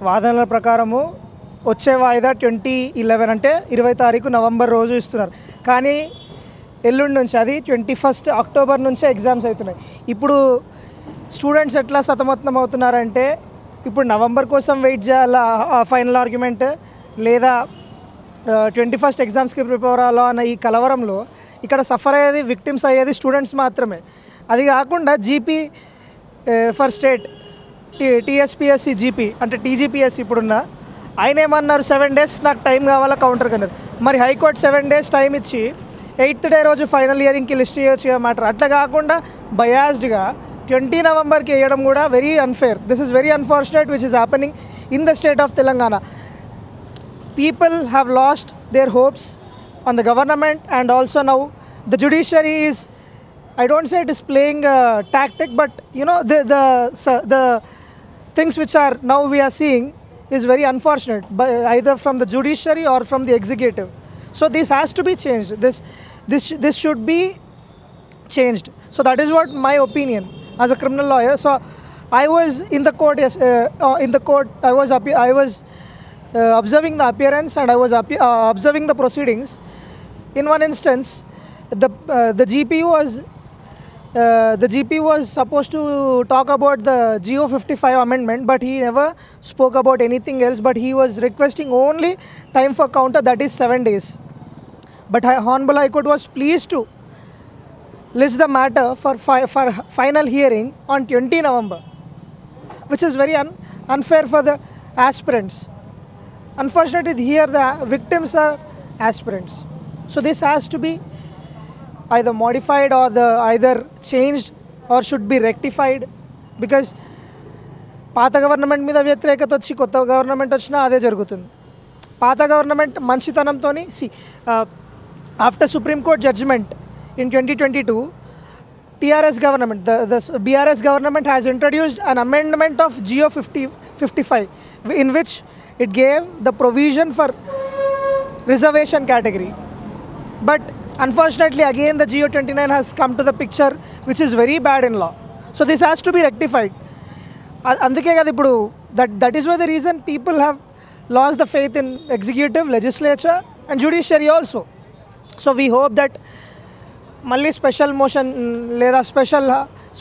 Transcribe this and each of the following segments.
వాదనల ప్రకారము వచ్చే వాయిదా 2011 అంటే 20 తారీఖు నవంబర్ రోజు ఇస్తున్నారు. కానీ ఎల్లుండి నుంచి అది 21 అక్టోబర్ నుంచే ఎగ్జామ్స్ అవుతున్నాయి. ఇప్పుడు స్టూడెంట్స్ ఎట్లా సతమతం అవుతున్నారంటే ఇప్పుడు నవంబర్ కోసం వెయిట్ చేయాలా ఫైనల్ ఆర్గ్యుమెంట్, లేదా 21 ఎగ్జామ్స్కి ప్రిపేర్ అవ్వాలో అన్న ఈ కలవరంలో ఇక్కడ సఫర్ అయ్యేది విక్టిమ్స్ అయ్యేది స్టూడెంట్స్ మాత్రమే. అది కాకుండా GP for state TSPSC GP అంటే టీజీపీఎస్సి ఇప్పుడున్న ఆయన ఏమన్నారు 7 days నాకు టైం కావాలా కౌంటర్ కన్నారు. మరి హైకోర్టు 7 days టైం ఇచ్చి 8th day రోజు ఫైనల్ హియరింగ్కి లిస్ట్ చేయొచ్చు మ్యాటర్. అట్లా కాకుండా బయాస్డ్గా 20 నవంబర్కి వేయడం కూడా very unfair. This is very unfortunate which is happening in the state of Telangana. People have lost their hopes on the government and also now the judiciary is, I don't say it is playing a tactic, but you know the things which are now we are seeing is very unfortunate, either from the judiciary or from the executive. So this has to be changed. This should be changed. So that is what my opinion as a criminal lawyer. So I was in the court. In the court, I was observing the appearance and I was observing the proceedings. In one instance, the GP was supposed to talk about the GO 55 amendment, but he never spoke about anything else, but he was requesting only time for counter, that is 7 days. But Honorable High Court was pleased to list the matter for final hearing on 20 November, which is very unfair for the aspirants. Unfortunately, here the victims are aspirants. So this has to be either modified or either changed or should be rectified, because పాత government మీద వ్యతిరేకత వచ్చి కొత్త government వచ్చినా అదే జరుగుతుంది. పాత government మంచితనంతో after supreme court judgement in 2022 TRS government, the BRS government has introduced an amendment of GO 55 in which it gave the provision for reservation category. But unfortunately, again the GO 29 has come to the picture, which is very bad in law. So this has to be rectified. Anduke kada ippudu that is why the reason people have lost the faith in executive, legislature and judiciary also. So we hope that malli special motion leda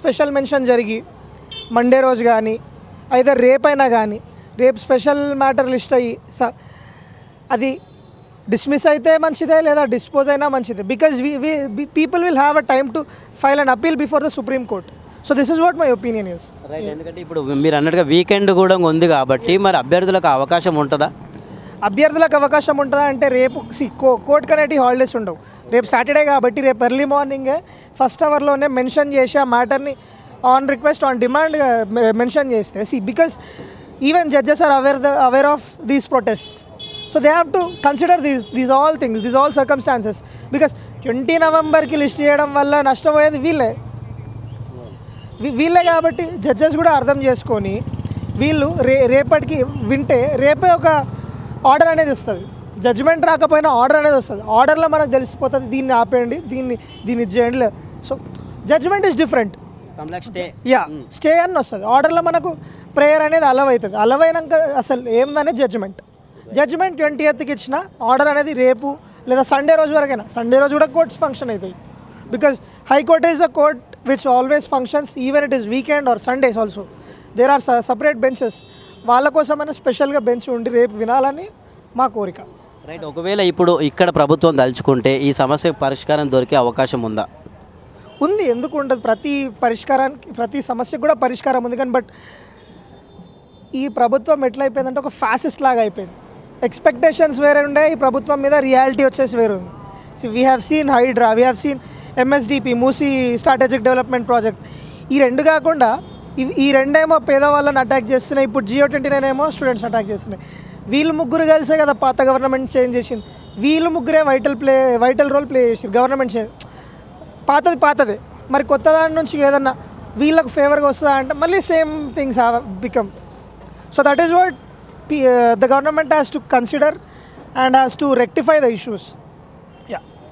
special mention jarigi Monday roju gaani either rape aina gaani rape special matter list ayi adi dismiss అయితే మంచిదే లేదా dispose అయినా మంచిదే, because people will have a time to file an appeal before the supreme court. So this is what my opinion is. Right, ఎందుకంటే ఇప్పుడు మీరు అన్నట్టుగా weekend కూడా ఉంది కాబట్టి మరి అభ్యర్థులకు అవకాశం ఉంటుందా? అభ్యర్థులకు అవకాశం ఉంటుందా అంటే రేపు కోర్ట్ కనేటి హాలిడేస్ ఉండవు. రేపు సాటర్డే కాబట్టి రేపు ఎర్లీ మార్నింగే ఫస్ట్ అవర్లోనే మెన్షన్ చేసి ఆ మ్యాటర్ని on request on demand mention చేస్తే because even judges are aware of these protests. So they have to consider these all things, these all circumstances, because 20 నవంబర్కి list చేయడం వల్ల నష్టపోయేది వీళ్ళే కాబట్టి జడ్జెస్ కూడా అర్థం చేసుకొని వీళ్ళు రేపటికి వింటే రేపే ఒక ఆర్డర్ అనేది వస్తుంది. జడ్జ్మెంట్ రాకపోయినా ఆర్డర్ అనేది వస్తుంది. ఆర్డర్లో మనకు తెలిసిపోతుంది దీన్ని ఆపేయండి, దీన్ని చేయండి లేదు. So judgment is different. Stay అని వస్తుంది. ఆర్డర్లో మనకు ప్రేయర్ అనేది అలవ్ అవుతుంది. అలవ్ అయినాక అసలు ఏందనేది జడ్జ్మెంట్ 20th ఇచ్చిన ఆర్డర్ అనేది రేపు లేదా సండే రోజు వరకైనా, సండే రోజు కూడా కోర్ట్స్ ఫంక్షన్ అవుతాయి. Because high court is a court which always functions even it is weekend or Sundays also. There are separate benches. వాళ్ళ కోసమైనా స్పెషల్గా బెంచ్ ఉండి రేపు వినాలని మా కోరిక. రైట్, ఒకవేళ ఇప్పుడు ఇక్కడ ప్రభుత్వం తలుచుకుంటే ఈ సమస్యకు పరిష్కారం దొరికే అవకాశం ఉందా? ఉంది, ఎందుకు ఉండదు. ప్రతి సమస్యకు కూడా పరిష్కారం ఉంది. కానీ బట్ ఈ ప్రభుత్వం ఎట్లయిపోయిందంటే ఒక ఫ్యాసిస్ట్ లాగా అయిపోయింది. ఎక్స్పెక్టేషన్స్ వేరే ఉండే ఈ ప్రభుత్వం మీద, రియాలిటీ వచ్చేసి వేరే ఉంది. So we have seen HYDRAA, we have seen MSDP Musi strategic development project. ఈ రెండు కాకుండా ఈ రెండేమో పేదవాళ్ళని అటాక్ చేస్తున్నాయి. ఇప్పుడు GO 29 ఏమో స్టూడెంట్స్ అటాక్ చేస్తున్నాయి. వీళ్ళు ముగ్గురు కలిసే కదా పాత గవర్నమెంట్ చేంజ్ చేసింది. వీళ్ళు ముగ్గురే వైటల్ రోల్ ప్లే చేసారు గవర్నమెంట్ చేంజ్. పాతదే మరి కొత్త దాని నుంచి ఏదన్నా వీళ్ళకు ఫేవర్గా వస్తుందా అంటే మళ్ళీ same things have become. So that is what the government has to consider and has to rectify the issues.